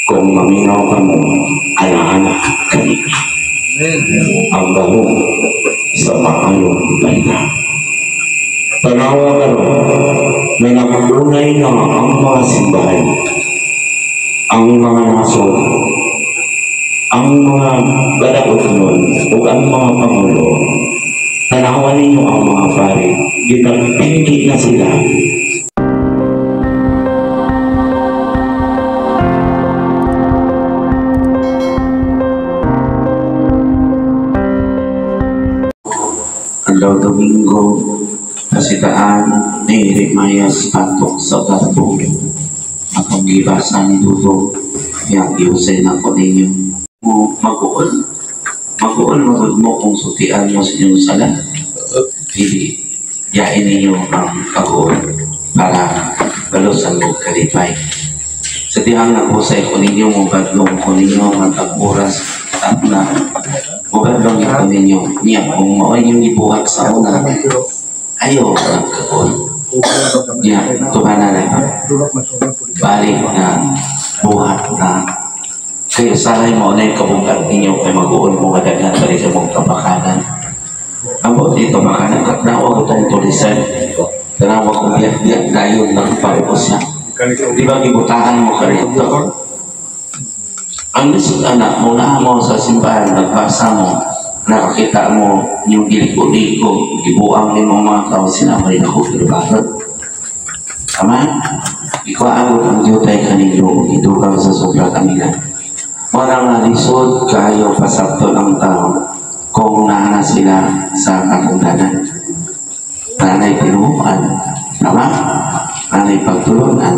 Kung maminaw ka mo, alaala kanina. Ang gawin sa maayong balita. Tanawa ka rin na nakunay na ang mga simbahan, ang mga nasod, ang mga gadaot nun, o ang mga pangulo. Tanawa ninyo ang mga pari, ginagpingi na sila. Adlaw Domingo, kasitaan ni Rimayas Patok sa Garbo. Akong gibasa ni Dudo, yang iusay na ko ninyo. Mag-uol magod mo kung sutian mo sa inyong sala. Hindi, yain ninyo ang pag-uol para balusan mo kalipay. Sa dihang na po sa ko ninyo, magadlong ko ninyo, matag-oras at na magadlong ko ninyo. Niya, kung maway yung ibuhat sa una, ayaw nagkakol. Niya, tumanan na balik na buhat na kayo sanay mo na yung kabungkat ninyo kay mag-uol mo kadagan balik sa mong kabakanan. Ang buot dito bakanan, katnawa ko itong tulisan, tanawa ko biyak-biyak dayon ng paripos niya. Di ba gibutahan mo ka rito? Ang lisod anak, muna mo sa simbahan, nagbasa mo, nakakita mo yung giliko-liko, gibuang din mo mga tao, sinamay na ko kirabahan. Tama? Ikaw agad ang diyotay kanino, idugang sa sobra kanila. Wala nga lisod, kayo pasakto ng tao, kung naana sila sa katungdanan. Nanay pinuhuan. Tama? Nanay pagtulunan.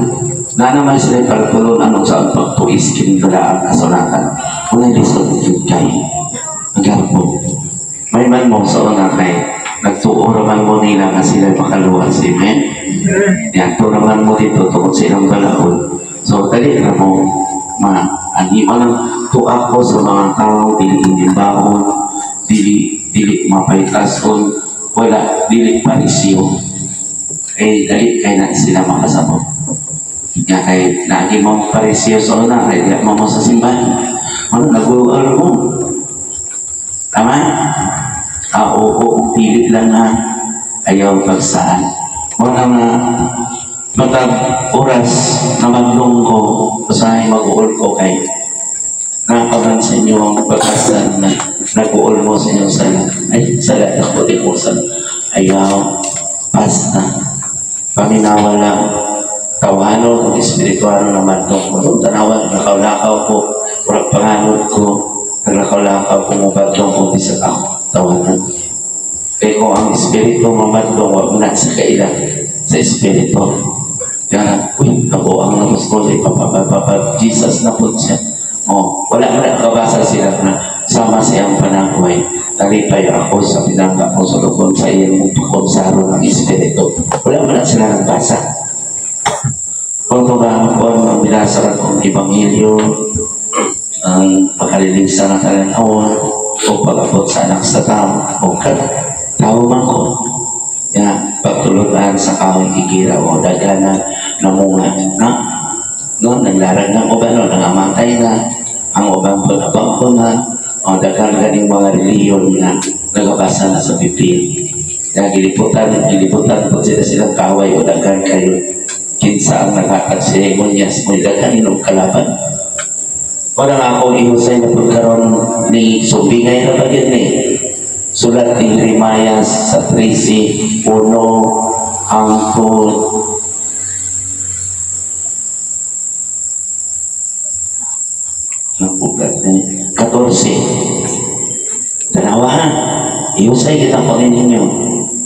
Na naman sila pagtulunan o saan pagtuis kinigala ang kasulatan. Unay lisod yung kayo. Magharapon. May man mo sa una kay nagtuuraman mo nila na sila makaluwag si men. Yan, tuuraman mo dito tungkol silang balaod. So, dali na mo anima lang tuak ko sa mga tao, dili inimbahon, dili mapaytason, wala, dili parisyo. Dali kay na sila makasabot. Nga kay lagi mong parisyo sa una, kay di mo sa simbahan. Ano, nag-ual mo? Tama? Oo, pilit lang na ayaw pagsaan. Wala nga matag oras na maglong ko usahay mag-uol ko kay nakapagan sa inyo ang pagkasan na nag-uol mo sa inyong sala. Ay, sala na ko din mo sa ayaw, pasta, paminawa lang, tawanon, espiritual na maglong ko. Tanawan, nakaulakaw ko, walang panganod ko, nakaulakaw ko mo maglong ko di sa tawanan. Kaya kung ang espiritu mamadlong, wag na sa kailan sa espiritu. Kaya, ako ang namas ko, ipapapapapap, Jesus na po siya. Wala na nakabasa sila na sama siyang panangway. Talipay ako sa pinangga ko sa lukon sa iyang mupukon sa haro ng espiritu. Wala na sila nagbasa. Kung ba ako ang binasa ng Ebanghelyo, ang pagkalilig sa nakalanawan, o pag-abot sa anak sa tao, o tao man ko. Pagtulutan sa kawang igira o dagana na munga na naglarag ng uban o nangamatay na ang uban po na bangko na o dagan ganing mga reliyon na nagabasa na sa Biblia. Giliputan po silang kaway o dagan kayo kinsa ang naghatag sa Egonias mo dagan inong kalaban. Wala nga ako ihusay na pagkaroon ni Subingay na bagyan ni sulat ni Rimayas sa 13, 1 hangtod 14. Tanawahan, ihusay kita ko ninyo.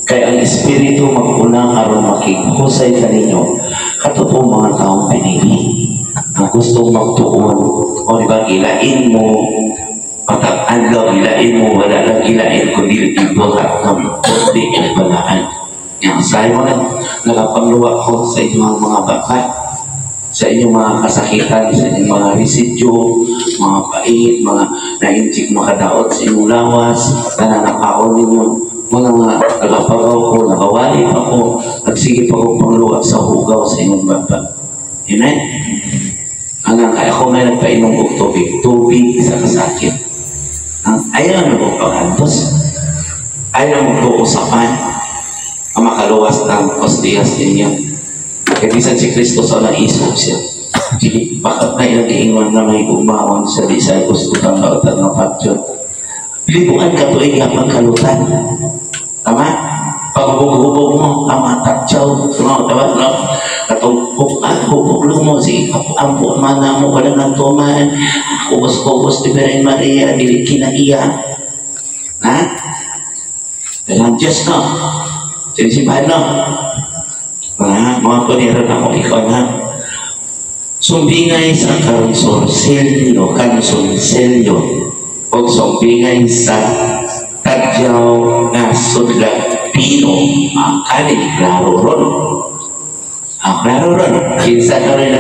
Kaya ang espiritu mag-una karon makikusay ka ninyo. Katotoo mga taong pinili na gustong magtuon o diba ilain mo patag-adlaw, ilain mo, wala lang ilain kundi ibuhat ng puti at balaan. Yang sayo na nagapangluwa ko sa inyong mga bakat, sa inyong mga kasakitan, sa inyong mga residyo, mga pait, mga naintik makadaot sa inyong lawas, nananakaon ninyo, mga nagapagaw ko, nakawali pa ko, nagsige pa ko pangluwa sa hugaw sa inyong bakat. Amen? Hanggang kaya ako may nagpainom og tubig isa ka sakit. Ayaw na mo pag-antos. Ayaw mo ito usapan ang makaluwas ng kostiyas ninyo. Kaya bisan si Kristo sa naisog siya. Sige, bakit na ilang iingon na may umaon sa disciples ko kang kautan ng patyon. Pilibuan ka to ay pagkalutan. Tama? Pag-hubog mo, ang matatsaw. Tama? Hubog mo, sige, ang mana mo, walang nagtuman. Kubos-kubos ni Beren Maria, dili kinaiya. Ha? Dalang Diyos, no? Sinisibahan, no? Mga paniran ako, ikaw na. Sumbingay sa kansorselyo, o sumbingay sa tadyaw na sudlag pino, ang kanin, klaro ron. Ang klaro ron, kinsa ka rin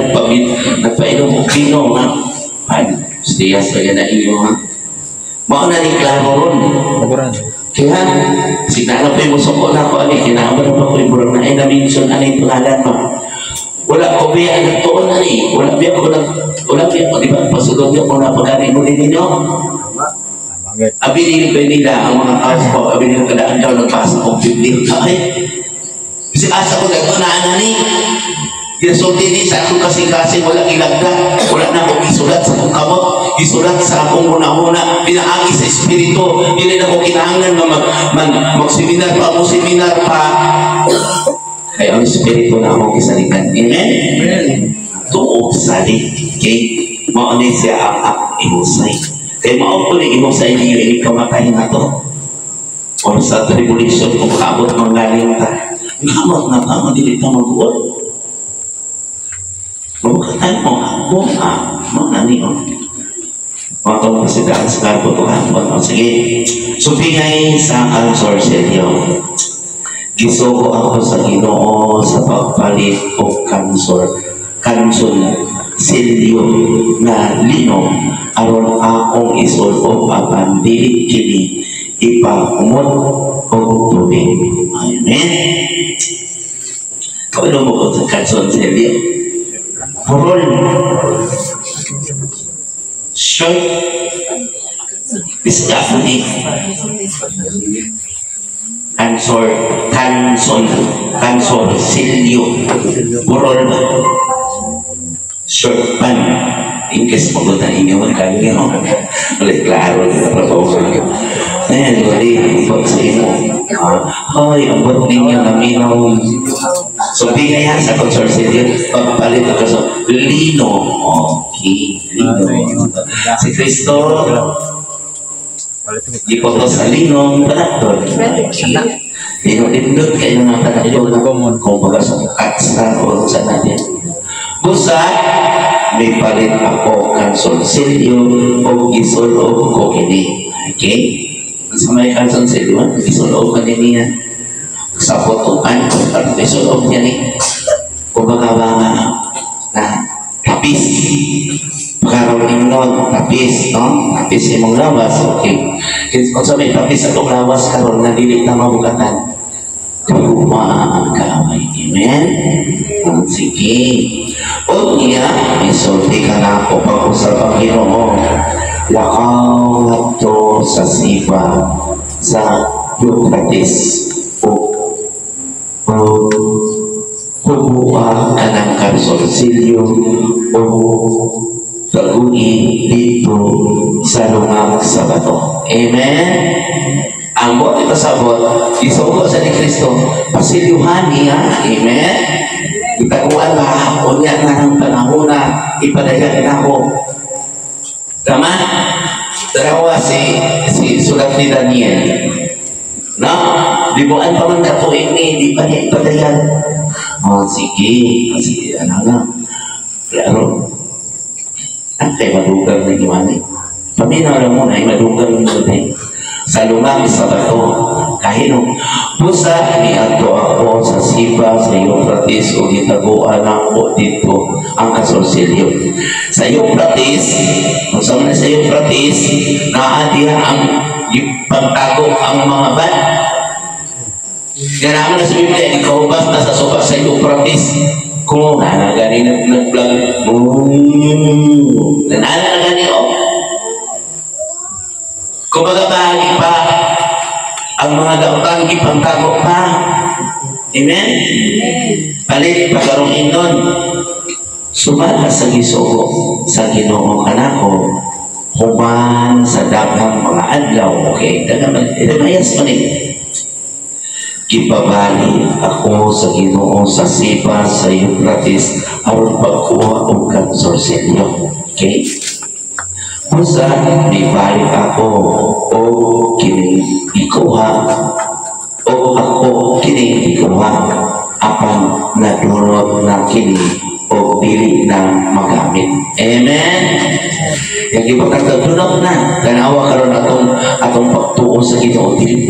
nagpainom o pino, ha? Stiyas ka na iyo, ha? Mauna ni klaro ron. Kaya, sinala ko yung musuko na ako, kinaman pa ko yung burang na na-mention, yung pangalan mo. Wala ko biya nagtuon na ni. Wala biya ko, di ba? Pasulog niyo kung napagani mo din ninyo. Abiling pa nila ang mga kaos ko. Abiling kadaan daw nagpasa kong bibling. Ay, kasi asa ko dito na ni. Ginsulti ni sa akong kasing-kasing walang ilagda. Wala na akong isulat sa akong kamot. Isulat sa akong muna-muna. Pinaagi sa espiritu. Hindi na akong kinahanglan mag-seminar pa. Mag-seminar pa. Kaya ang espiritu na akong kisalikan. Amen? Tuog salit. Okay? Maunay siya ang ihusay. Kaya maong ko na ihusay niyo, hindi kamakain na to. O sa tribulation, kung kabot ng galing ta. Kamot na tama, hindi ka mag-uot. Mabukatan mo, mga niyo. Mga itong pasidaan sa karbutuhan. Sige. Supingay sa kansorselyo. Gisuko ako sa Ginoo sa pagpalit o kansorselyo na lino aron akong isulog apan dili kini ipagumot o tubig. Amen. Kano mo ko sa kansorselyo? Purol. Short. Bisgafuni. Kansorselyo. Burol ba? Short pan. In case magutan inyo, magkagin mo. Ulit klaro, ayan, wali, ipag sa imo. Hoy, abot ninyo na minaw. So, bigay sa kansorselyo. Pagpalit ako sa lino. Okay, lino. Si Kristo, di po ito sa linong panatol. Linong-lindot kayo ng panatol kung baga sa katsa o sa natin. Busa, may palit ako kansorselyo o isulog ko ini. Okay? Sa may kansorselyo, isulog ka niya. Sa potuan, isulog niya ni. Kung baga ba na tapis. Pagkaraw nun, tapis, no? Tapis yung lawas, okay. Kung sabi, tapis atong lawas karon na dili na mabugatan. Kumaan kamay. Amen? Sige. O niya, isulti ka na ako pag-usap ang Ginoo. Lakaw ato sa sipa sa Euphrates. Hubuha ka ng kansorselyo o pag-uni dito sa lungang Sabato. Amen? Ang buhat ito sa buhat, isugo sa ni Kristo, pasilyuhan niya. Amen? Itaguan ba? Unya na ng panahon na ipadayan na ako. Tama? Darawa si sulat ni Daniel. No? Libuan pa man dato ini, di pa niya ipadayan. Sige. Sige, Klaro. Kaya madugang na gimana. Paminaw lang muna, madugang na sa lungang Sabato. Kahino, busa ni ato ako sa sipa sa Euphrates o gitaguan ako dito ang kansorselyo. Sa Euphrates, kung saan na sa Euphrates, naadihan ang pagtago ang mga ban. Ganaman na sa Biblia, ikaw ba na sa suka sa Euphrates? Kung gani nag-vlog, nanala na gani o. Kung magabahagi pa, ang mga daotang ipangtago pa. Amen? Palit, pagkarongin nun. Sumala sa Ginoo sa Ginoo kanako, human sa daghang mga adlaw. Okay, damayas man Kipabali ako sa Ginoo sa sipa sa Euphrates aron pagkuha og kansorselyo. Okay? Usa nibalik ako o kini ikuha o ako kini ikuha apan nadulot na kini o dili na magamit. Amen. Yang iba katagdunot na tanawa karon atong pagtuo sa Ginoo dili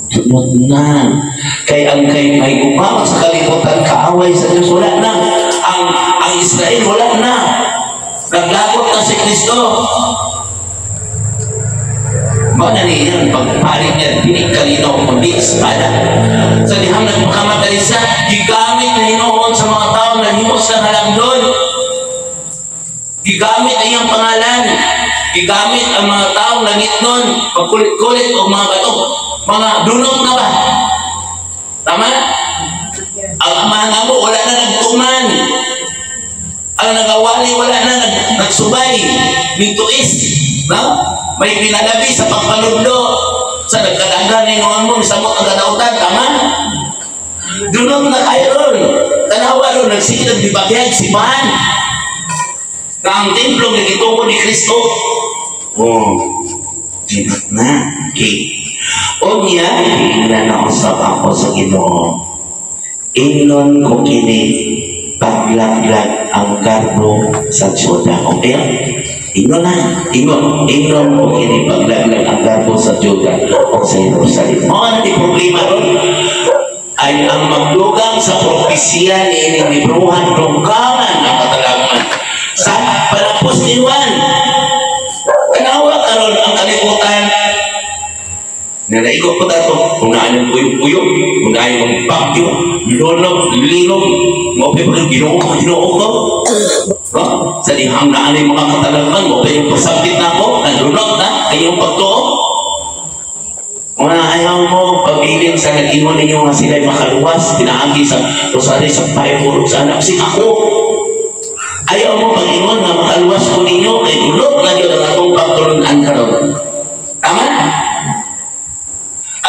dunot na kay ang kay may umawat sa kalibutan kaaway sa Diyos wala na ang Israel wala na naglagot na si Kristo mana niyan pagpaling niya pinikalinaw kundi espada sa dihang nagpakamatay siya gigamit na hinoon sa mga tao na himos na halangdon gigamit na iyang pangalan gigamit ang mga taong langit nun pagkulit-kulit o mga bato mga dunok na ba? Tama? Ang mga mo wala na nagtuman. Ang nagawali wala na nagsubay. Nituis. No? May pinalabi sa pagpaludlo. Sa nagkadanggan ni noon mo, samot ang kadautan. Tama? Dunok na kayo ron. Tanawa ron, nagsikid di bagyag simahan. Na ang templo na gituko ni Kristo. Oh. Dinot na. Okay. O niya, inanausap ako sa Ginoo. Ingnon ko kini paglaglag ang garbo sa Juda. Okay? Ingnon na. Ingnon ko kini paglaglag ang garbo sa Juda o sa Jerusalem. Mga na di problema ron ay ang magdugang sa propesya ni inibruhan rungkangan ang katalagman. Sa palapos ni Juan, tanawa karon ang kalibutan nalaikot po dato, unaan ng uyog-uyog, unaan ng bagyo, linog, maupay po ng ginoo ko. Sa dihang na yung mga katalagman, maupay yung pasabit na ako, nalunod na, ay yung pagtuo. Mga ayaw mo, pabilin sa nag-ingon ninyo nga sila'y makaluwas, pinaagi sa rosari sa paypurog sa anak, ako. Ayaw mo pag-ingon nga makaluwas ko ninyo, ay dulot na yun ang atong pagtulunan karon. Tama?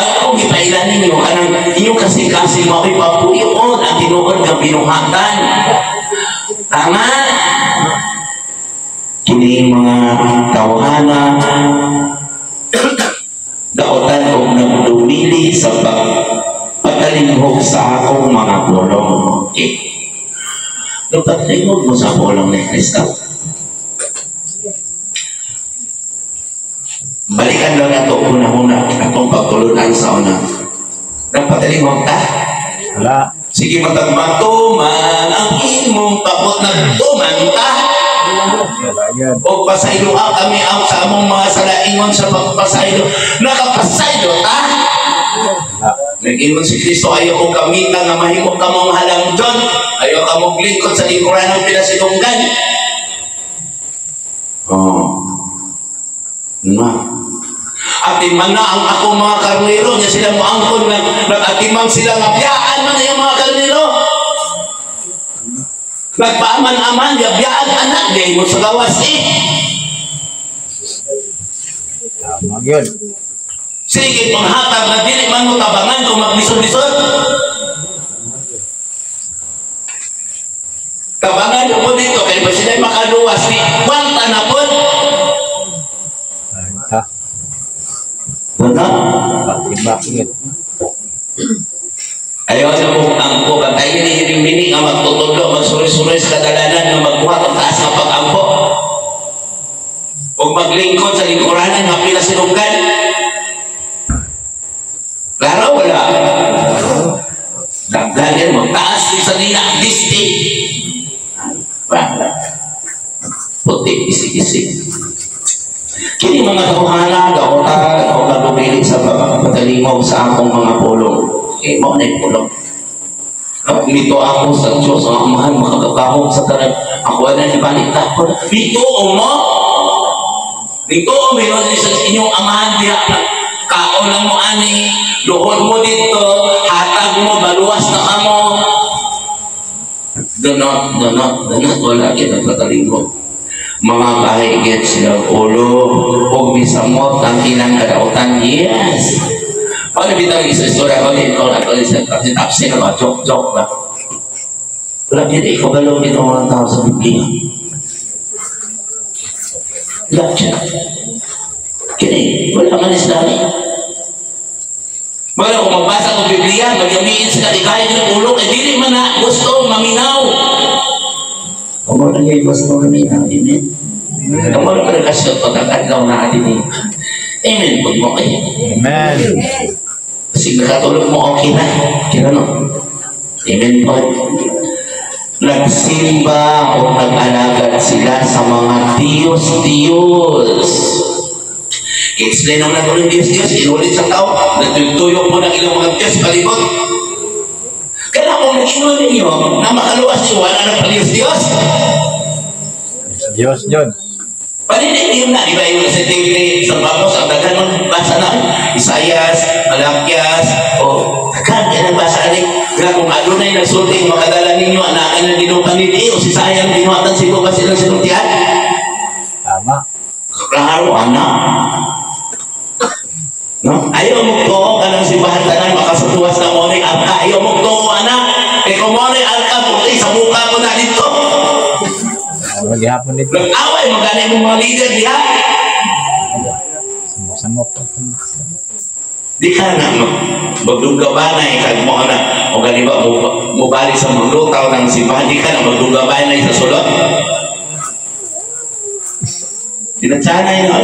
Ang akong ipailan ninyo, anang inyong kasi mo ipapuyon ang tinuod ng binuhatan. Tama? Kini mga tawhana, daotan o nagdumili sa pagkalinghog sa akong mga bulong. Okay. Dapat linghog mo sa bulong ni Kristo. Balikan lang nato una-una atong pagtulunan sa una. Nagpatalinghog ta? Wala. Sige matagmatuman ang imong tapot na tuman ta. O pasaylo kami ang sa among mga salaingon sa pagpasaylo. Nakapasaylo ta? Nag-ingon si Kristo, ayaw kong gamitan na mahimok ka mong halangdon. Ayaw ka mong lingkod sa lingkuran ng pinasilunggan. Atiman na ang akong mga karnero niya sila mo angkon nag-atimang sila nga biyaan man yung mga karnero nagpaaman-aman niya biyaan anak niya mo sa gawas tama yun sige panghatag na dili man mo tabangan kung maglisod-lisod tabangan po dito kaya ba sila makaluwas ni kwanta na po bakit? Ayaw sa kong angko, bantayin ni hiring-hiring ang magtutudlo, magsuri-suri sa kadalanan na magkuha ng taas na pag-angko. Huwag maglingkod sa lingkuranan na pinasilunggan. Klaro, wala. Dagdagan mo, taas din sa nila, disti. Puti, isi-isi. Kini mga tawhana, daotan, o kalubilit sa pagpatalimog sa akong mga pulong. Okay, mo na yung pulong. Mito ako sa Diyos, ang mahal, makagakahong sa tanan. Ako na ibalik ako. Mito mo? Mito o meron sa inyong amahan diya. Kaon lang mo ani, luhod mo dito, hatag mo, baluwas na ka mo. Donot, wala kinagpatalimog. Mga kahigit silang ulo, o misamot ang ilang kadautan. Yes! Paano bitang isa istorya ko din, ako din sa tapsin na ba, joke ba? Wala din, ikaw ba lumit ang mga tao sa Biblia? Gotcha. Kini, wala man Islami. Wala kung magbasa ng Biblia, magyamiin sila, ikaya ng ulo, dili man na gusto maminaw. Kamu na ngayon gusto maminaw, amen? Kamu na pagkasyon, pagkakadlaw na atin. Amen, pag mo kayo. Amen. Kasi nakatulog mo, okay na. Kira no? Amen po. Nagsimba o nag-alagad sila sa mga Diyos. I-explain naman natin ng Diyos, inulit sa tao, natutuyok mo ng ilang mga Diyos palibot. Kaya kung nag-inulit ninyo, na makaluwas nyo, wala na Diyos. Diyos, John. Paninig yun na, di ba yung sa TV sa Bamos, ang dagan ng basa na, Isayas, Malakias, o dagan, yan ang basa rin. Kaya kung adunay nagsulting, makadala ninyo, anakan na dinupan ni Diyos, Isayas, dinuatan sigo ba silang sinuntihan? Tama. Klaro, anak. No? Ayaw mo ko, kanang simbahan tanan, makasutuwas na mo ni Alka. Ayaw mo ko, anak. E kung mo ni Alka, puti, sa mukha ko na dito. Maghihapon nito. Nag-away, magkanay mo mga leader diha. Samok. Di ka na magdugabanay kag mo na o gani ba mo balik sa maglutaw ng simbahan, di ka na magdugabanay sa sulod. Dinatsanay na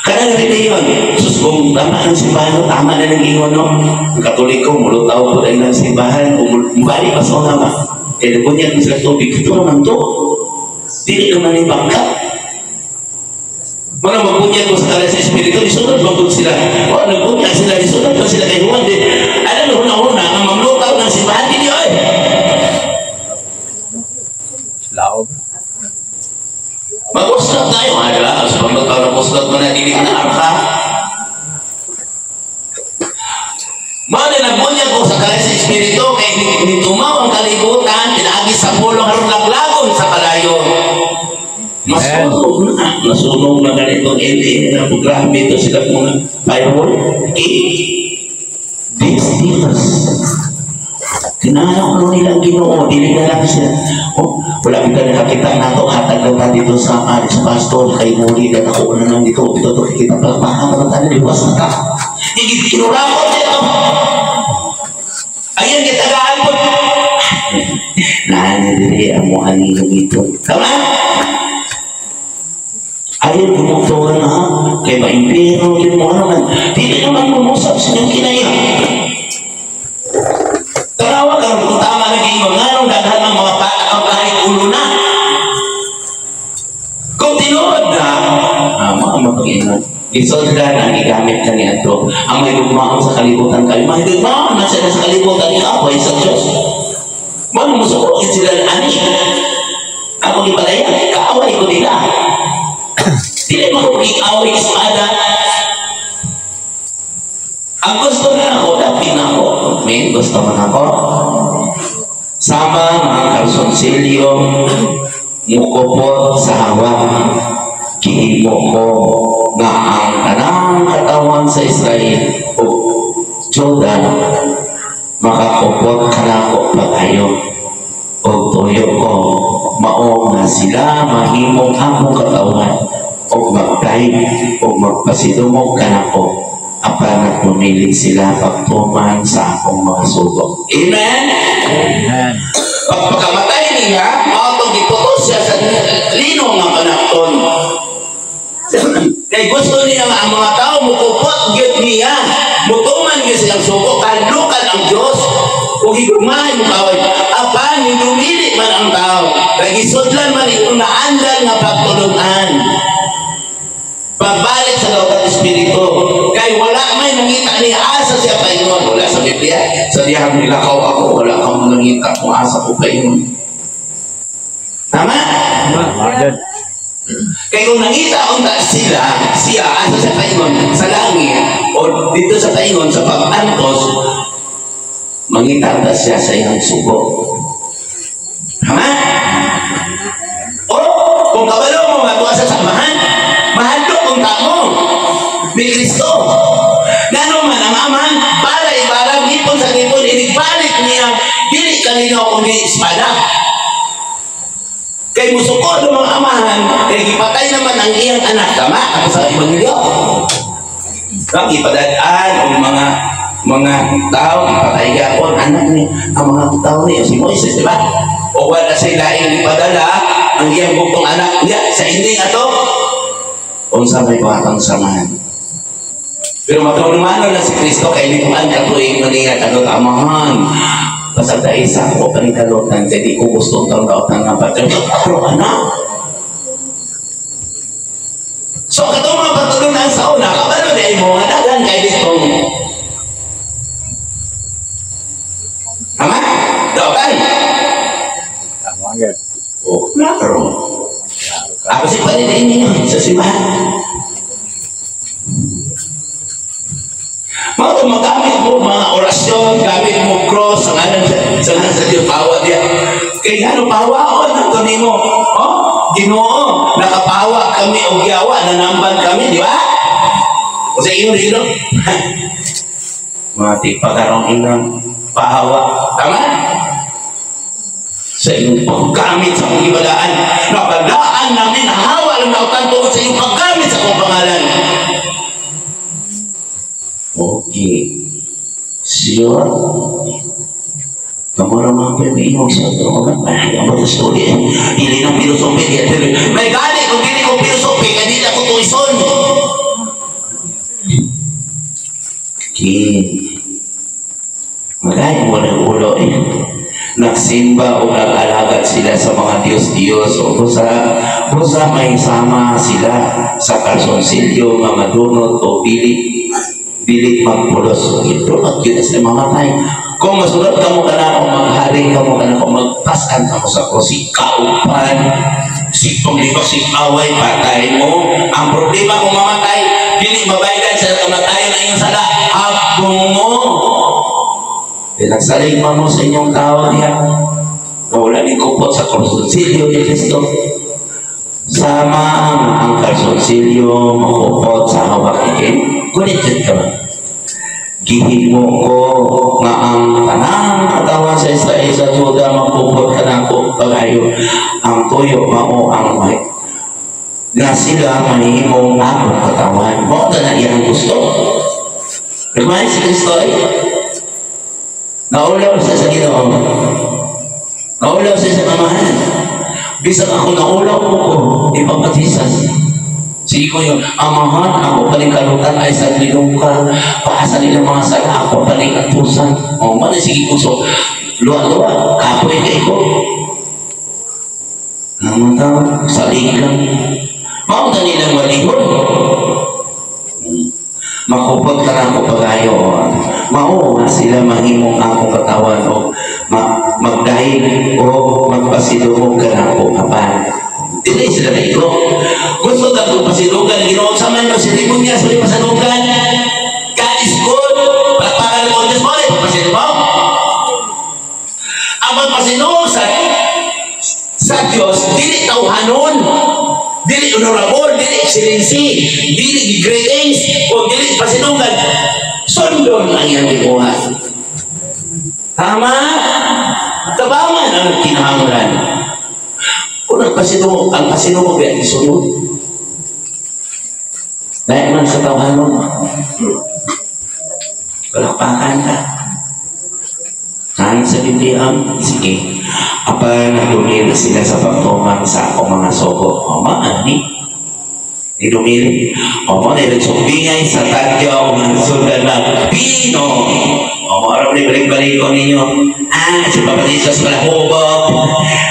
kada rin yun. Sus, kung tama ng simbahan, tama na ng ingon, no? Ang Katoliko, mulutaw po dahil ng simbahan, mubalik pa sa una ba? Eh, nabunyag mo sila tubig, ito naman to. Dili naman yung bangka. Mga magbunyag mo sa kalas sa Espiritu, disunod magbunyag sila. O, nagbunyag sila, disunod pa sila kay Juan. Alam mo, una-una, ang mamlutaw ng simbahan, hindi oy. Laob. Mag-uslat tayo, ala. Sa pamlutaw na uslat mo na, hindi ka na arka. Mga nagbunyag ko sa kalas sa Espiritu, kaya nitumaw ang kalibutan, pinaagi sa pulong harong laglagon sa kalayo. Nasunog na ganitong LA na grabe ito sila mga firewall. These years, kinala ko nilang Ginoo, dili na lang sila. Oh, wala ka nakakita na ito, hatag na dito sa pastor, kay Muli, na ako na lang dito, ito kita pala, mahal na tayo, liwas na ka. Kinurakot siya ito. Ayan, kitagaan po. Nanadiri ang mga nilang ito. Tama? Ayaw bumutuhan na, kaya ma-impero, yun mo naman. Hindi naman mumusap sa inyong kinaya. Tarawa ka, kung tama naging mga daghan ng mga bata ang kahit ulo na. Kung tinurod na, mga mag-ingat. Isod ka na, igamit ka niya ito. Ang may gugmaon sa kalibutan kayo, may gugmaon na sila sa kalibutan ni Apoy sa Diyos. Mga musukuin sila ani. Ako ipalaya, kaaway ko nila. Dili mo kung ikaway ispada. Ang gusto na ako, dapin ako. May gusto man ako. Sama mga kalsonsilyo, mukupot sa hawak. Kihimo ko nga ang kanang katawan sa Israel o Jordan makakupot kanako pagayo o tuyo ko mao nga sila mahimong among katawan o magdahig o magpasidumog kanako apan pumili sila pagtuman sa akong mga sugo. Amen? Amen. Pagpakamatay niya, mao itong giputos siya sa lino nga panahon. Kaya gusto niya ang mga tao mukupot gyud niya, mutuman gyud silang sugo, kalukan ang Dios. Kung higugmahan mo kaway, apan hinumili man ang tao, nagisudlan man itong naandal nga pagtulungan. pagpabalik sa daw ng Espiritu. Kay wala may nangita ni asa siya paingon. Wala sa Biblia. Sa diyang nilakaw ako, wala kang nangita kung asa ko paingon. Tama? Tama dyan. Kaya kung nangita unta siya asa sa paingon sa langit o dito sa paingon sa pag-antos, mangita unta siya sa iyang sugo. Tama? O kung kabalo mo matuwa sa samahan, mahadlok unta mo ni Kristo. Gano'n man ang amahan, balay-balang ipon sa ipon, inigbalik niya, dili kalinaw kundi espada. Kay musukod ng mga amahan, kay gipatay naman ang iyang anak. Tama? Ako sa Ebanghelyo. Kang ipadadaan ang mga tao, ipatay gapon, anak ni, ang mga tao niya, si Moises, di ba? O wala sila yung ipadala, ang iyang bukong anak niya, sa ending ato, kung sa may patang samahan. Pero matulungan na si Kristo, kay hindi kumaan katuig manigat ang amahan. Pasal ta isa ko panikalutan kay di ko gusto ang kautan nga patulog pero anak. So katong mga patulunan sa una kabalo di mo nga dagan kay ditong. Tama? Dagan. Tama dyan. Oh, klaro. Ako si paninin ninyo sa simbahan. Mga magamit mo mga orasyon, gamit mo cross, ang alam sa Diyos, pawa diya. Kaya ano, pawa o, nagtuni mo. Oh, Ginoo, nakapawa kami o giyawa, nanamban kami, di ba? O sa iyo, dito. Mga tigpagarong inang pahawa. Tama? Sa iyong paggamit sa kong ibalaan, nabalaan namin, hawa lang na utanto sa iyong paggamit sa kong pangalan. Okay. Sure. Kamu ramah pemimpin satu orang banyak yang berstudi. Ini nang filosofi dia tuh. May gali kung dili ko filosofi kadi ako tuison. Magay mo ng ulo nagsimba o nag-alagat sila sa mga Diyos-Diyos o busa may sama sila sa kalsonsilyo nga madunot o bilit magpulos. Ito at yun sa mga tayo. Kung masulat ka mo ka na kung maghari ka mo ka na kung magpaskan ka mo sa ko si kaupan, si pamlikos, si away, patay mo. Ang problema kung mamatay, hindi mabaydan sa kamatayan na iyong sala, abong mo. Nagsaligma mo sa inyong tao niya. Wala ni kupot sa konsulsilyo ni Kristo. Sama ang kalsonsilyo, makupot sa hawakikin. Kunit dyan ka ba? Gihimo ko nga ang tanang katawan sa isa-isa suda makupot ka na ko pagayo. Ang tuyo mao ang may na sila manihimong akong katawan. Mo na iyang gusto. Lumay si Kristo ay naulaw siya sa Ginoo. Naulaw siya sa mamahan. Bisag ako naulaw ko ipapatisan. Sige ko yun, amahan, ako panikalutan ay sa linungkar, paasa nila mga sala, ako panikatusan. O, mana sige ko, so, luwa-luwa, kapoy kayo ko. Naman tao, salig lang. Mao na nilang malihon. Makupot ka na ako pagayo. Mao na sila mahimong akong katawan o magdahil o magpasidurog ka na ako kapan. Dili sila na ito. Gusto na ito pasilugan. Ginoon sa man pasilugan niya. Suli pasilugan. God is good. Palakpakan mo. Diyos mo. Pasilugan. Ang magpasilungan sa Diyos, dili tauhanon. Dili honorable. Dili excellency. Dili greatness. O dili pasilugan. Sundon ang iyang gibuhat. Tama. Tabangan ang kinahanglan. Kung ang pasinungo biya isunod. Dahil man sa tawanon, palakpakan ka. Kahit sa Biblia, sige. Apa nadumili sila sa pagtumang sa akong mga sogo. O maani. Idumili. O mo na nagsumbingay sa tadyaw ng sudan na Pino. O mo araw ni balik-balik ko ninyo. Si Papa Jesus pala hubog.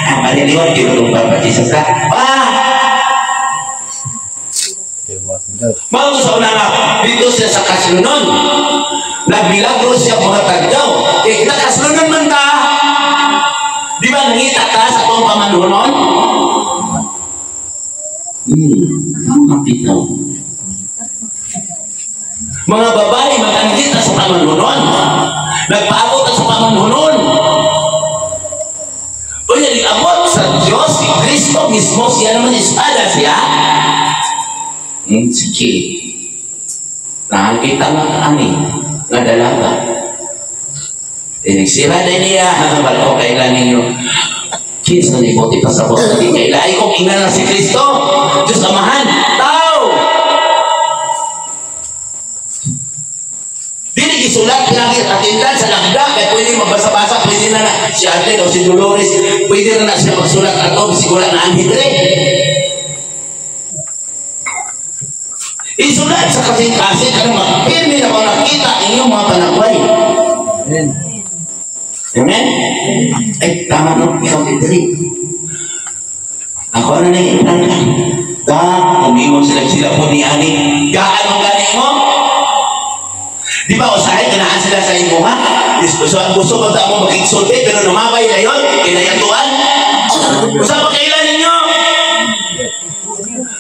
Ang paliliwan, di ko Papa Jesus ka. Mao sa una nga, dito siya sa Kasilunon. Nagmilagro siya mga tagdaw. Eh, Kasilunon man ta. Di ba nangita ka sa itong pamanunon? Mga bitaw. Mga babae magandita sa pamanunon. Nagpaabot sa pamanunon. O yan, abot sa Diyos, si Kristo mismo, siya naman espada siya. Sige. Nakakita nga ani, nga dalaga. Nagsira na niya, balo kailan ninyo. Kinsa ni Bote pasabot na di kailan. Ay kung ingnan na si Kristo, Diyos Amahan, tao! Dili gisulat lagi atindan sa lagda, kaya pwede magbasa-basa, pwede na si Ate o si Dolores, pwede na siya magsulat ato, siguro na anhidre. Isulat sa kasing-kasing, ano magpirmi na kung nakita inyong mga panakway. Amen. Amen? Ay, tama no, ikaw titri. Ako na naiilan ka. Umimon sila po ni Ani. Gaan mo galing mo? Di ba, usahay, kanaan sila sa imo, ha? Gusto mo mo mag-insulti, pero namabay na yun, kinayatuan. Usa pa kailan ninyo?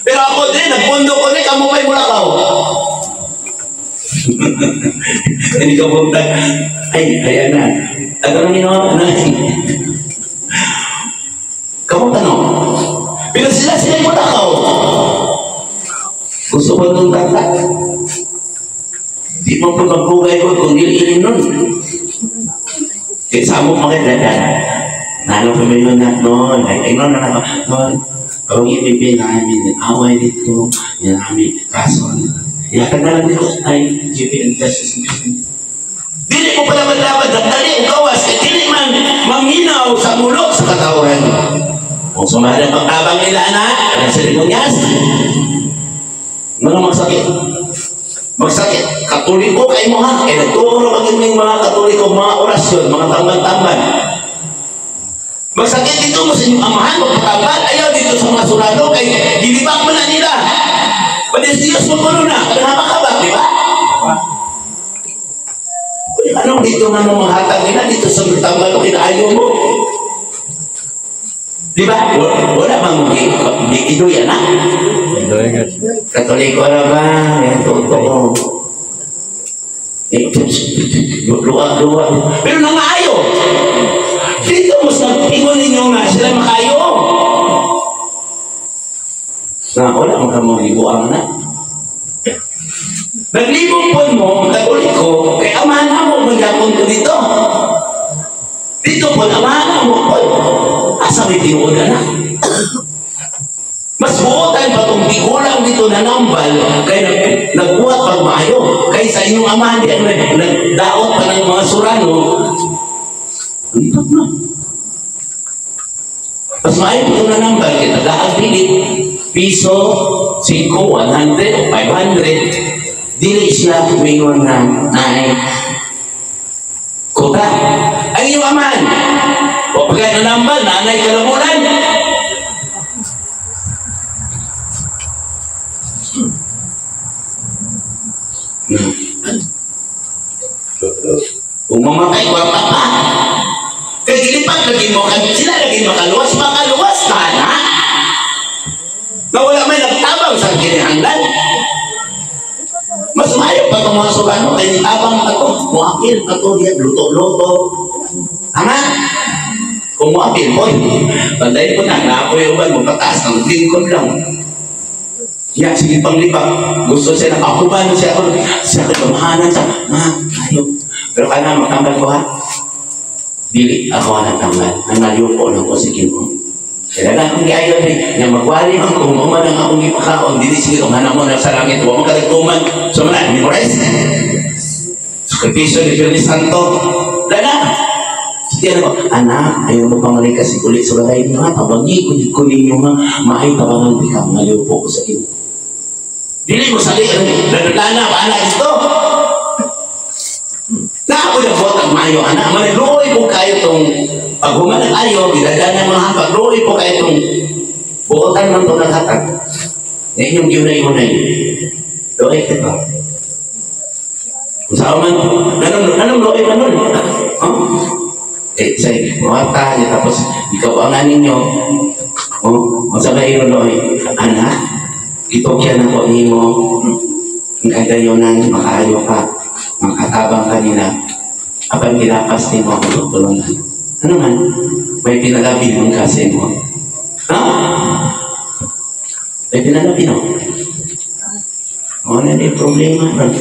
Pero ako din, nagpundo ko rin, kamupay mo lang ako. Hindi ka buntag. Ay, ayan na. Agad ang ginawa na. Kamu tanong. Pero sila yung matakaw. Gusto mo itong tatak? Di mo pagpagpugay ko kung nililin nun. Kaya sa mo makidadaan. Nalo pa may yun na noon. Ay, noon na noon. Kung ibibigay namin, away dito, yan namin, kaso. Iyakan na lang dito. Ay, GP and Justice. Dili mo pala maglaban, dagdali ang kawas, kaya dili man maminaw sa mulok sa katawan. Kung sumalang pagtabang nila na, kaya sa limunyas. Mga magsakit. Katoliko kayo mo ha. Eh, nagturo maging ng mga katoliko, mga orasyon, mga tamban-tamban. Magsakit dito mo sa inyong amahan, magpatamban. Ayaw dito sa mga surado, kaya gilibak mo na nila. Panis Diyos mo puno na, kanapakabak, di ba? Anong dito nga mga hatag nila, dito sa tamban o kinaayo mo? Di ba? Wala bang ido yan ha? Katoliko na ba? Yan, totoo. Luwa. Pero nangayo. Dito mo sa pingon ninyo nga sila makayo. Wala magkamulibuang na. Naglibong po mo, Katoliko, kay amana mo magyapon ko dito. Dito po, amana mo po. Asa may tinuod na. Mas buotan pa itong tigulang dito na nambal kaya nagbuhat pagmayo. Kaya sa inyong amahan di nagdaot pa ng mga surano. Dito na. Mas maayo po na nambal kaya nagdaas pilit. Piso, 5, 100, 500. Dili siya mingon na naay. Kuta. Ang inyong amahan. O pagka nanambal, nanay kalamunan. Kung mamatay, kwarta pa. Kaya gilipat lagi mo, sila lagi makaluwas na na. Na wala may nagtabang sa kinihanglan. Mas mayo pa itong mga surano, kaya nitabang na ito. Muakil na ito, luto-luto. Ama? Kung muakil mo, bandayin ko na, naapoy uban, magpataas ng lingkod lang. Ya, sige panglipak. Gusto siya nakakuban siya ako. Siya kamahanan siya. Ayaw. Pero kaya matambal ko ha. Dili, ako ang natambal. Nangalupo lang ko sa kinko. Kaya na akong giayon eh. Nga magwali man kung uman ang akong ipakaon. Dili sige kung hanap mo na sa langit. Huwag mo kalagtuman. So man, memorize. Sakripisyo ni Feliz Santo. Dala. Sige ko, anak, ayaw mo pamalik kasi kulit sa balay niyo ha. Pabagi ko ninyo ha. Maay tabangan di ka. Ngalupo ko sa kinko. Dili mo sali, nagdana pa anak ito. Naako na po ang mayo anak. Maniluoy po kayo itong paghuman ng ayo, bidadana mga pagluoy po kayo itong buotan ng ito naghatag. Yan yung yunay-unay. Loe ka ba? Sa man, anong loe man nun? Say, mawata niya, tapos ikaw ang ninyo. Masabay yung loe, anak, ito kaya na ko ni mo, kagayonan, makaayo ka, makatabang ka nila, apan ginapas ni mo ako tulungan. Ano man? May pinalabi mong kasi mo. Ha? May pinalabi mo? Ano na yung problema man?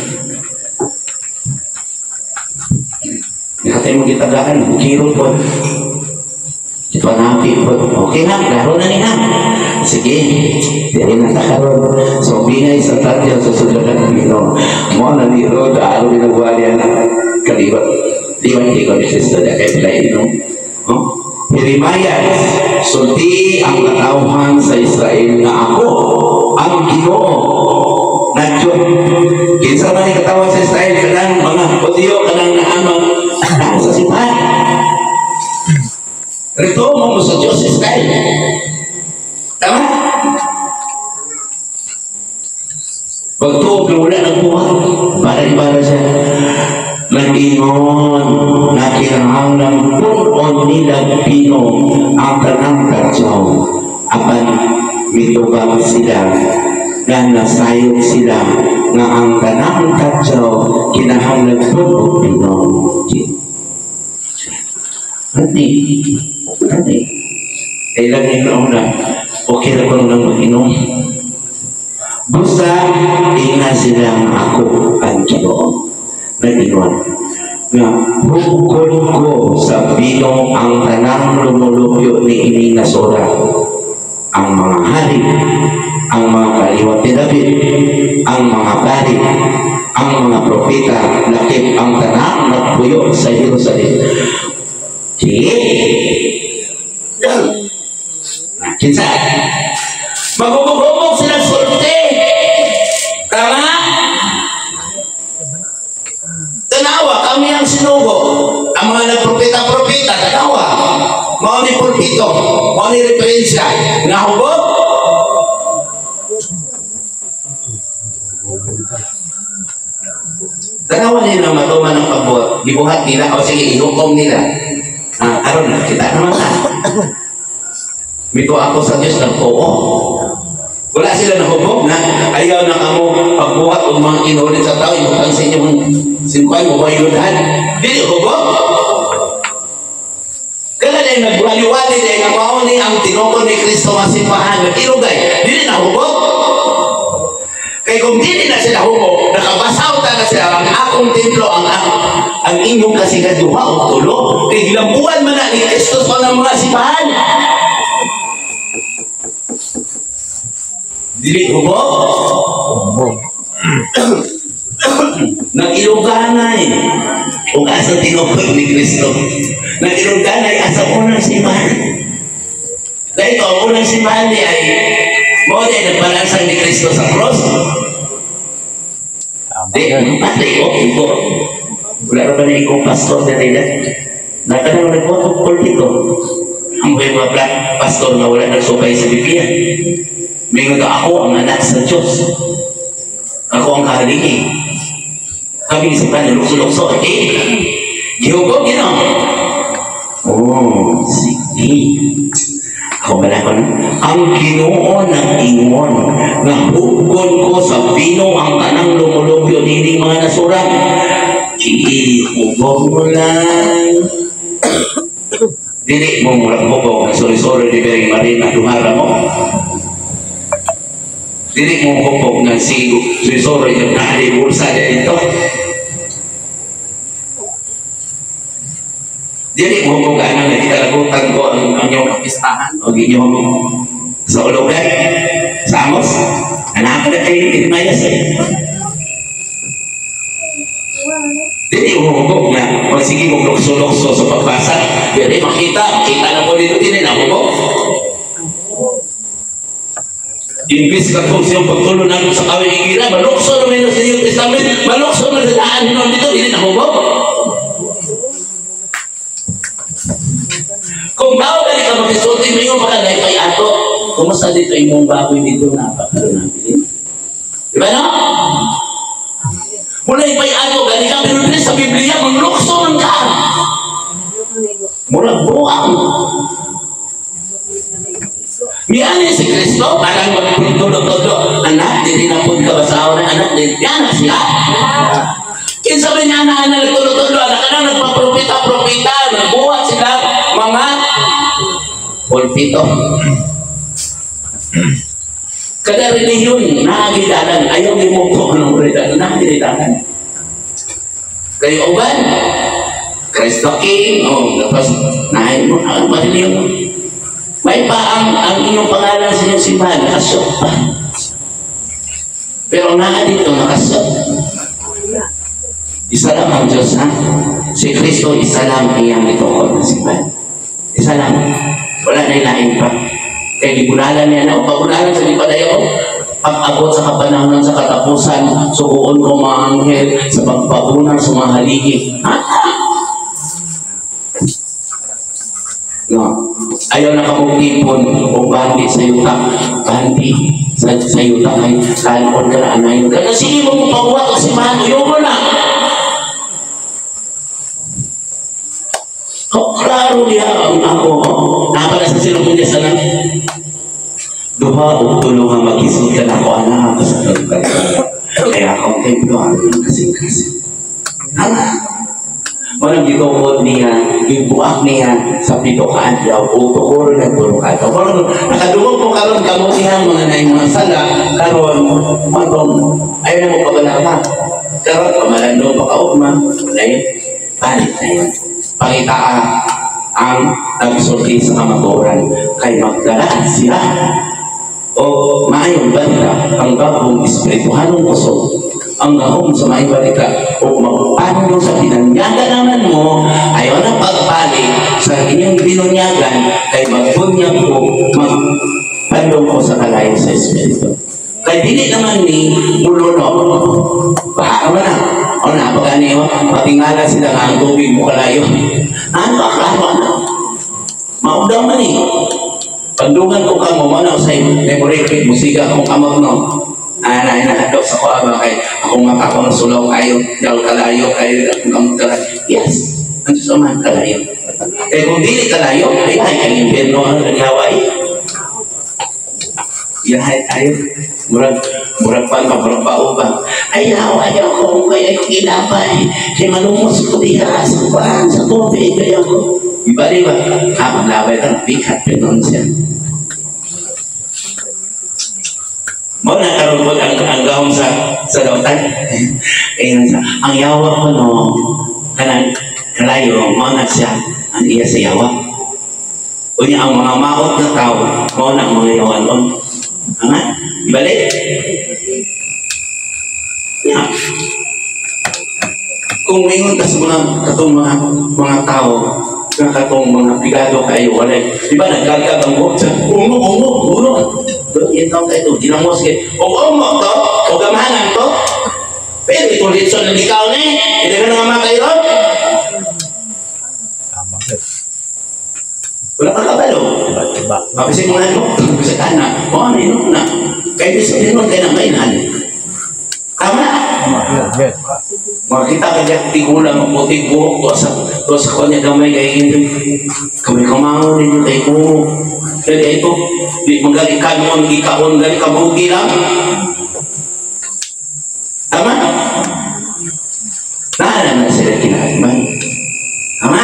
Nakatay mo kitagaan, kiro po. Ito napi po. Okay na, klaro na niya. Sige, dili na nakaroon. So, bingay sa tatyan sa sudaran ng Pino. Mo na ni Rod, araw binagwalya na kalibat. Liwan ko ni Cristo na kay Plaino. Jeremiah, sulti ang katawhan sa Israel na ako ang Ginoo. Nadyo, kinsa man ang katawhan sa Israel, kanang mga Hudyo, kanang naamang sa simbahan. Rito mo sa Diyos Israel. Tama? Pagtuog na wala ng buhat, para siya. Nag-ingon, nakirahang punon nila Pino ang tanang katsaw. Apan mitubang sila na nasayog sila nga ang tanang katsaw kinahanglan punon Pino. Hati. Kailan yung una, okay na ko nang mag-inom. Busa, ina silang ako ang Ginoo. Nag-iwan nga hukol ko sa Pino ang tanang lumulupyo ni Ininasora, ang mga hari, ang mga kaliwat ni David, ang mga pari, ang mga propeta, lakip ang tanang nagpuyo sa Jerusalem. Kinsa? Magubog-ubog silang sulti. Tama? Tanawa, kami ang sinugo. Ang mga nagpropeta-propeta, tanawa. Mao ni pulpito, mao ni referensya. Nahubog? Tanawa nila matuman ng pagbuhat. Gibuhat nila, o sige, ihukom nila. Aron na, kita naman ka. Mito ako sa Diyos ng oo. Wala sila nahubog na ayaw na kamo pagbuhat o mga inulit sa tao, yung sa inyong sinukay mo ba iludahan? Dili hubog? Kaya na yung nagwaliwali na yung mauni ang tinukol ni Kristo ang simbahan ng ilugay. Dili na hubog? Kaya kung dili na sila hubog, nakabasaw na sila ang akong templo, ang inyong kasikaduha o tulo, kaya gilambuan man na ni Kristo sa ng mga simbahan. Dili hubog? Nag-ilungganay kung asa tinukol ni Kristo. Nag-ilungganay asa unang simbahan. Dahil ito, ang unang simbahan niya ay mo din nagpalansang ni Kristo sa cross. Di, pati ko, ito. Wala na ba na ikong pastor na nila? Nakanang nagpotokol dito. Ang mga black pastor na wala nagsukay sa Biblia. Mingon ka, ako ang anak sa Diyos. Ako ang kahalingi. Kami isipan na lukso-lukso. Gihugog, Oh, sige. Ako ba na ko na? Ang Ginoo ng ingon na hugod ko sa Pino ang tanang lumulupyo nining mga nasurat. Hugog mo lang. Dili mo mula hugog ng suri-suri ni Bering Marina dumara mo. Dili mo hukog ng suri-suri yung nahali bulsa niya dito. Dili mo hukog na nakikalagutan ko ang inyong kapistahan o inyong sa ulugan, sa Amos. Anak na kayo Jeremiah eh. Dili mo hukog na o sige mo lukso-lukso sa pagbasa. Dili makita na po dito, dili na hukog. Imbis ka kung siyang pagtulo namin sa kawin igira, malukso namin sa New Testament, malukso na daan namin dito, hindi na hubog. Kung tao ka ka mag-isulti mo yung makalay kay ato, kumusta dito yung baboy dito na napakalo namin? Di ba no? Mula ipay ano, gani ka pinunod sa Biblia, maglukso ng ka. Mula buwang. Miyanin si Kristo, parang magpultulo-tulo. Anak, hindi na po ka basaw na anak, hindi na siya. Kinsabi niya na nagtulo-tulo, anak ka na nagpapropita-propita, nagbuhat sila, mga pulpito. Kada reliyon, nakagidalan, ayaw ni mo po anong reliyon, nakagidalan. Kayo uban, Kristo King, tapos nahin mo, ang reliyon mo. May pa ang inyong pangalan sa inyong simbahan, nakasot pa. Pero nga dito, nakasot. Isa lang ang Diyos, ha? Si Kristo, isa lang iyang itungkol ng simbahan. Isa lang. Wala na ilain pa. Kaya gibulalan niya na, pagbunalan sa lipadayo, pag-abot sa kapanahon sa katapusan, sukuon ko mga anghel sa pagpabunan sa mga haligi. Ha? No. Ayaw na kamugtipon o bandi sa yuta. Bandi sa yuta kay kalipon ka na anayin ka. Sige mo mo pagbuhat o si Mano, yung mo na. Klaro niya ako. Napala sa silong niya sa lang. Duha o tulong ang mag-isod ka na ako anak sa tulong. Kaya akong templo ang kasing-kasing. Anak. Walang gitukod niya, gibuak niya sa pitukaan daw, utukor na tulukan. Walang nakadungog po karon kamo niya mga naing mga sala, karon, ayaw na mo pabalama. Karon, pamalando pa kaugma, ngayon, palit na yan. Pangitaa ang nagsulti sa kamaturan kay magdalaan siya. O maayong banda ang bagong espirituhanong kusog ang gahom sa may balika o magpano sa pinanyagan naman mo ayaw na pagpalit sa inyong binunyagan kay magbunyag ko magpandong ko sa kalayo sa espiritu. Kay dili naman ni muluno baha naman na o na pagani o patingala sila nga ang tubig mo kalayo ano aklaro na maudaw man eh pandungan ko ka mo manaw sa memoripit musika kong amag no anay nakadok sa kuaba kay akong matakong sulaw kayo dahil kalayo kayo akong kalayo yes ang Diyos naman kalayo kaya kung dili kalayo ay ang impyerno ang nangyaway yahay tayo murag pa ba ayaw ko kaya yung ilabay kaya malumos ko diha sa paan sa tubig kaya ko iba diba maglabay ng bigat pinon siya mo na karungkot ang gahong sa dautan. Ang yawa ko no, kanang kalayo, mo na siya, ang iya sa yawa. Unya ang mga maot na tao, mo na ang mga yawan on. Nga, ibalik. Yeah. Kung mayroon ka sa katong mga tao, katong mga pigado kayo, wala. Di ba nagkagkag ang buhok sa uno. Doon taong kayo, ginamos kayo. O to, o gamahanan to. Pero itulit so ng ikaw na eh. Hindi ka na nga makairo. Tama. Wala ka kabalo. Diba? Mapisig mo na mo. Mapisig ka na. O ano yun na. Kaya bisig din mo kayo ng mainan. Tama. Yes. Makita ka dyan, tigulang ang puting buhok to sa kanya gamay kaya hindi kami kamangon ninyo kayo ko kaya ito magaling kanon, ikaon, galing kabugi lang tama? Naalala na sila kinahagman tama?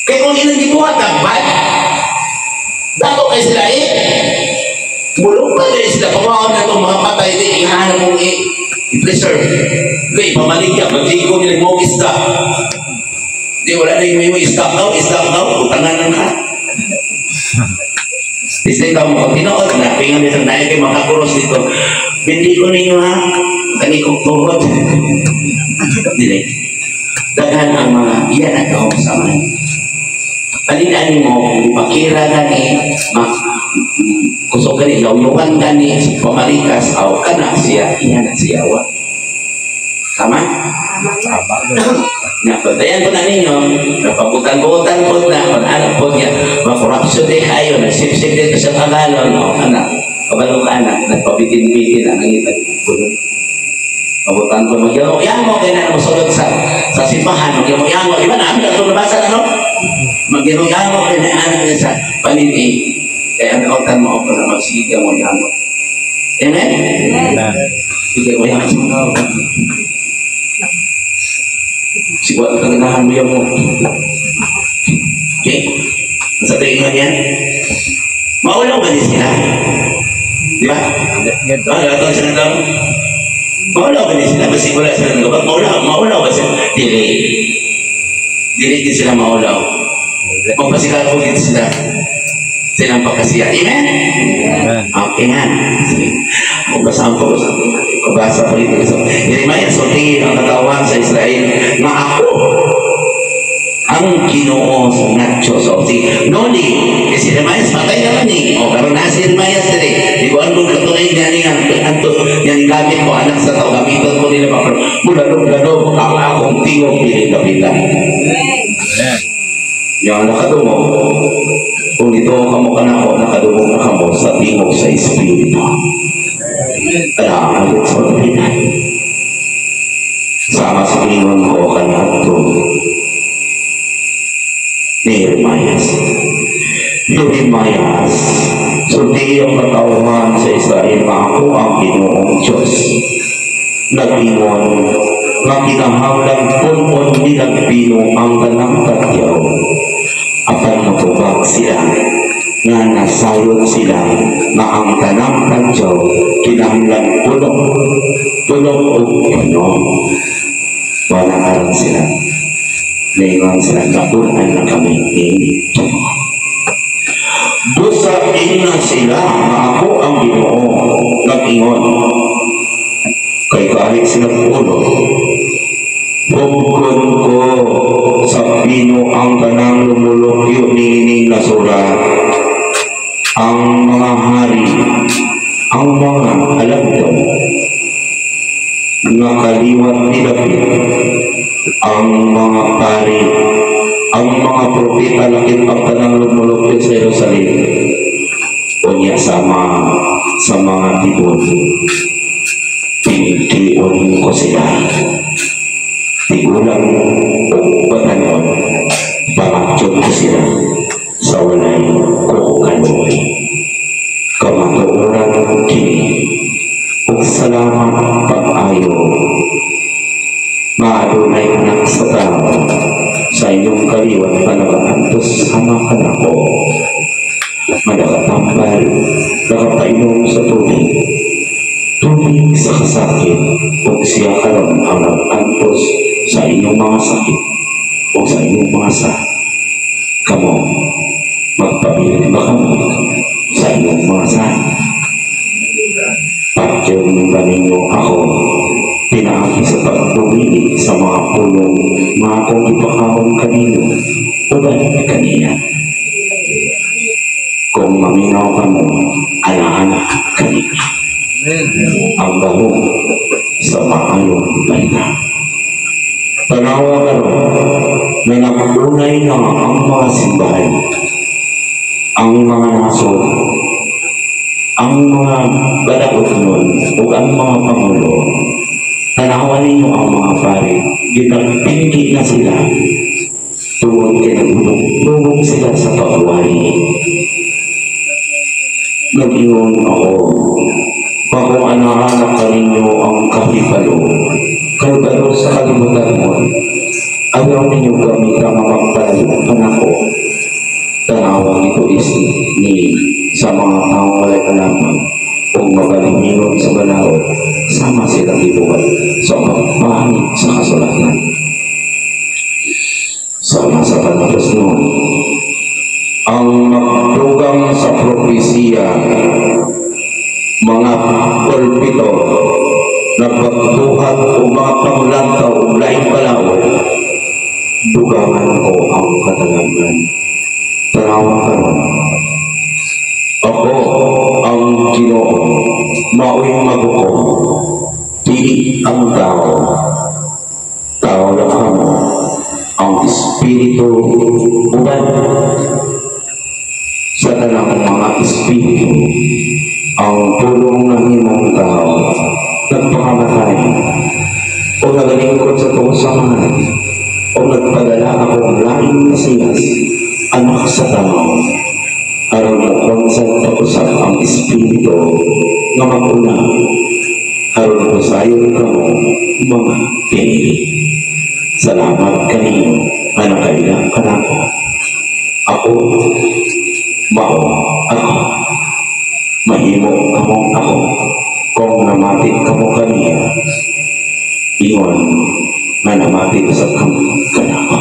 Kaya kung ilang gibuhat dapat dato kayo sila bulong pa rin sila pamawag na itong mga patay din ihahanap mong i-preserve okay, pamaligya magtigo nila mo isda di wala na yung isda daw utangan ka isda ka mo tinood na pingan nito na kayo makakuros dito hindi ko ninyo ha kanikong tuhod dili daghan ang mga iyan at kahong saman palitan mo ipakira gani kusog gani yaw-yawan gani pamarikas aw kana siya iyan at siyawa tama? Tama. Napatayan ko na ninyo napabutan-butan po na kung anak po niya makorupsyon din kayo nasip-sip dito sa Tagalog no? Anak Kabalo ka na, nagpabitin-bitin ang ngitag. Pabutan ko mag-yango, kaya na musulod sa simbahan, mag-yango, di ba namin ito nabasa ano? Mag-yango, kaya na anak niya sa panini. Kaya nautan mo ako na magsiga mo yango. Amen? Amen. Sige mo yango sa mga siguro ang kaganahan mo yan mo. Okay? Ang sa tingin yan, maulaw ba din sila? Di ba? Ito ang sila lang. Maulaw ba din sila? Basta wala sila nagabag. Maulaw ba sila? Dili. Dili din sila maulaw. Magpasikal po din sila. Silang pagkasiya. Amen? Amen. Okay nga. Kung basahan ko sa kabasa ko ito. Jeremiah, sultingin ang katawan sa Israel na ako ang Ginoo sa Nacho. So, Noli, si Jeremiah, patay naman eh. O, karoon na si Jeremiah sila eh. Di ko anong katuloy niya ni gamit ko, anak sa tao, gamitan ko nila mga mula-log-lalog, ang akong tingog pinikapitan. Amen. Yung nakadumo, kung ito kamo ka na ako, nakadumo na kamo sa tingog sa Espiritu. Alam, sa kapitan. Sama sa tingog ko kanito ni Jeremias. Jeremias, sulti ang katawan sa Israel na ako ang Ginoong Diyos. Nag-ingon, nga kinahanglan punpon nilang pino ang tanang tatyaw. Apan matubag sila, nga nasayot sila, na ang tanang tatyaw kinahanglan punong o pino. Wala karan sila. Ngayon sila, napunan na kami ni Diyos. Dusain na sila na ako ang Ginoo, nag-ingon. Kay kahit sila puno, bukod ko sa pino ang kanang lumulukyo nining nasulat. Ang mga hari, ang mga alagdaw, nga kaliwat ni David, ang mga pari, ang mga propeta lakit ang kanang lumulukyo sa Jerusalem. Unya sa mga tibon. Pinitiun ko sila. Tigulang o batanon, pamatyon ko sila sa walay kukanoy. Kamatuoran kini, o salamat pag-ayo, maadunay anak sa tao, sa inyong kaliwat panabakantos sama ka na ko. Madakatambal, nakapainom sa tubig sa kasakit, o siya karon ang nag-antos sa inyong mga sakit o sa inyong mga kamo, magpabilit ba kamo sa inyong mga patyon ba ninyo ako pinaaki sa pagpumili sa mga pulong mga kong ipakawang kanino o ba kanina? Kung maminaw ka mo, alaana kanina. Ang baho sa maayong balita. Tanawa ka na nakunay na ang mga simbahan, ang mga nasod, ang mga balaod nun, o ang mga pangulo. Tanawa ninyo ang mga pari, ginagpingi na sila, tungod kinagulong sila sa pagwari. Nag-iyon ako, kung anak-anak ka ninyo ang kahibalo, kahibalo sa kalimutan mo, ayaw ninyo gamit ang mapagpalayo panako. Tanawang ito ni sa mga taong walay kalaman, kung magalingon sa balaod, sama silang ibuhat sa pagpahit sa kasulatan. Sama sa panatos noon, ang magdugang sa propesiya, mga pulpito, nagpagduhat o mga panglantaw o laing palawag, dugangan ko ang katalangan. Tanawa ka ron. Ako ang Ginoo, mao'y magukom, dili ang tao. Tao lang kamo, ang Espiritu uban sa tanang mga Espiritu, ang tulong ng imong tao nagpakamatay o nagalingkod sa kausahan o nagpadala akong laing Mesiyas, anak sa tao, aron mo konsat pag-usap ang Espiritu nga mag-una, aron mo sayon ka mo mga pinili. Salamat kaninyo na nakailang ka na ako. Ako, mao ako. Mahimo kamong ako kung namatik kamo kaniya. Ingon na namatik sa kanako.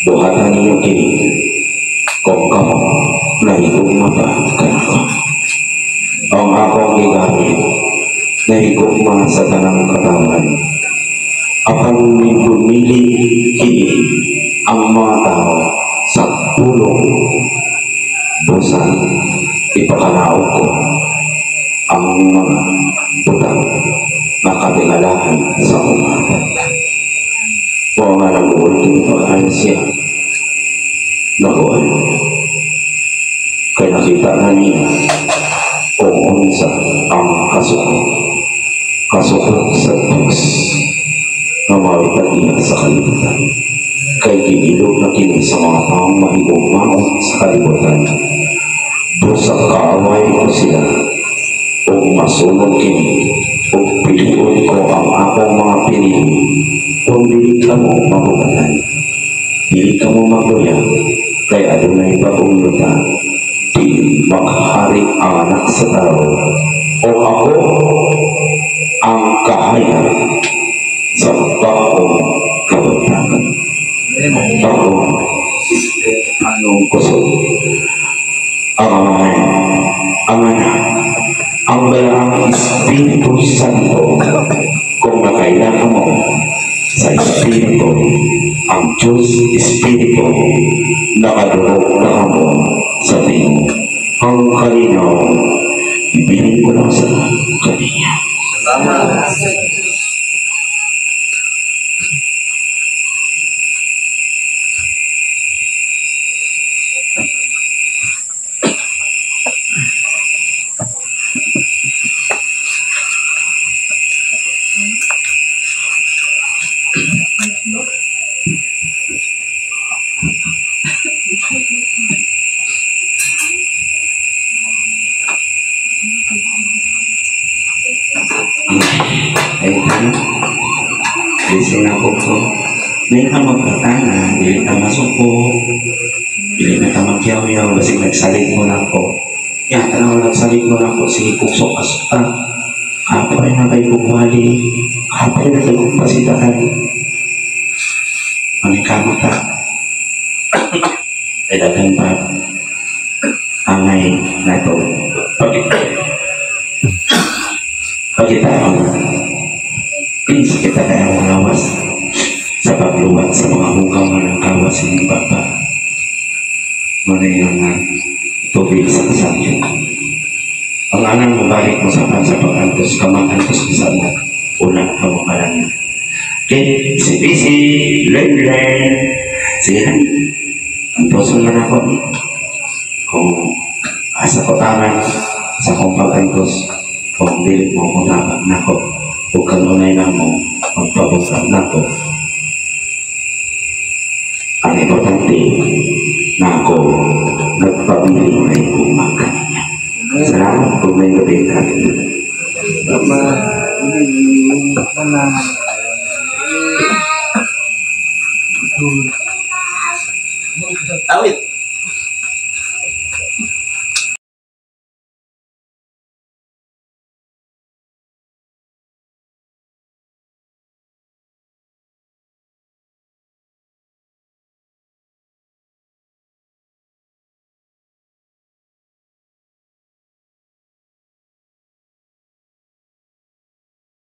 Buhatan ninyo kini kung kamo nahigugma pa kanako. Ang akong gigamit nahigugma sa tanang katawan. Apan pumili kini ang mga tao sa pulong busan ipakalao ko ang mga butang na katingalahan sa umaga. O nga naguol kini pagkaya siya naguol kaya nakita na niya kung unsa ang kasukot sa Diyos na mawitan niya sa kalibutan. Kay ginilog na kini sa mga taong mahigugmaon sa kalibutan. Busak kaaway ko sila o masunog kini o piliun ko ang akong mga pinili kung dili ka mo mabugatan. Dili ka mo magluya kay adunay bagong luta. Di maghari ang anak sa tao o ako ang kahayag sa bagong kabagtagan. Bagong anong kusog ang anak ang balang Espiritu Santo kung nakailangan mo sa Espiritu ang Diyos Espiritu nakadurog na mo sa tingin ang kalinaw ibiling ko lang sa kaniya. Salamat. Gising ako ko. Dili ka magkatana, dili ka masuko, dili na ka magyaw-yaw, basig nagsalit mo na ako. Yan, tanang nagsalit mo na ako, sige kusok-asok ka. Kapoy na kayo kumali, kapoy na kayo kumpasitahan. Manikamo ka. Ay dagan pa. Angay na ito. Pagkitaan. Please kita kaya mangawas sa pagluwat sa mga hukang ng kawas ng Bapa. Muna yung tubig sa kasadyo. Ang anang mabalik mo sa pag-antos, kamang-antos mo sa unang pamamalangin. Okay, easy, learn. Sige na, antoson na ako. Kung asa ko taman sa kong pag-antos, kung dilit mo kung taman na ako, o kanunay na mo magpabusap na ko. Ang importante na ako nagpabili na ikumakan niya. Salamat kung may gabi ka. Awit.